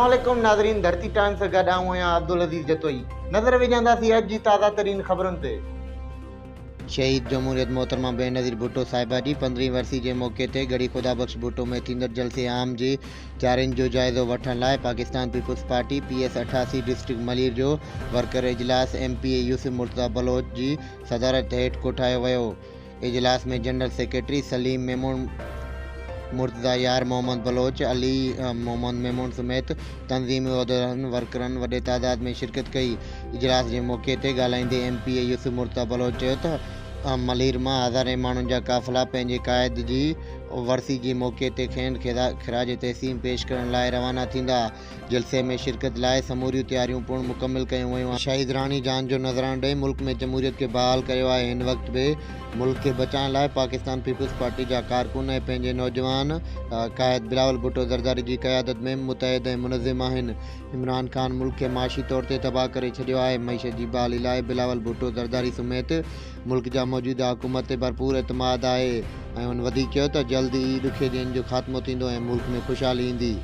अस्सलामुअलैकुम नाज़रीन, धरती टाइम से गॾु आहियां अब्दुल अज़ीज़ जतोई। नज़र विझंदासीं अॼु जी ताज़ा तरीन ख़बरुनि ते। शहीद जमहूरियत मोहतरमा बेनज़ीर भुट्टो साहिबा जी 15वीं वरसी के मौके ते गढ़ी खुदाबख्श भुट्टो में थींदड़ जलसे आम जे तैयारियुनि जो जाइज़ो वठण लाइ Pakistan peoples party PS 88 district Malir जो वर्कर इजलास MPA यूसुफ मुर्तज़ा बलोच जी सदारत हेठि कोठायो वियो। इजलास में जनरल सेक्रेटरी सलीम मेमून मुर्तज़ा यार मोहम्मद बलोच अली मोहम्मद मेमून समेत तंज़ीमी उहदेदारनि वर्करनि वॾे तादाद में शिरकत कई। इजलास के मौके ते ॻाल्हाईंदे MPA यूसुफ मुर्तज़ा बलोच चयो त मलीर में हज़ारे माण्हुनि जा काफ़िला पंहिंजे क़ाइद जी वरसी के मौके ते खेनि ख़िराज तहसीन पेश करण लाइ रवाना थींदा। जलसे में शिरकत लाइ समूरियूं तैयारियूं पूर्ण मुकम्मल कयूं वयूं। शहीद रानी जान जो नज़रानो ॾेई मुल्क में जमहूरियत के बहाल कयो आहे। हिन वक़्त बि मुल्क के बचाइण लाइ पाकिस्तान पीपुल्स पार्टी जा कारकुन ऐं पंहिंजे नौजवान क़ाइद बिलावल भुट्टो ज़रदारी जी क़यादत में मुतहद ऐं मुनज़्ज़िम आहिनि। इमरान खान मुल्क के माशी तौर ते तबाह करे छॾियो आहे। मईशत जी बहाली लाइ बिलावल भुट्टो ज़रदारी समेत मुल्क जा मौजूदा हुकूमत ते भरपूर एतमाद आहे ऐं हुन वधीक चयो त जल्द ई ॾुखे ॾींहंनि जो ख़ात्मो थींदो ऐं मुल्क में ख़ुशहाली ईंदी।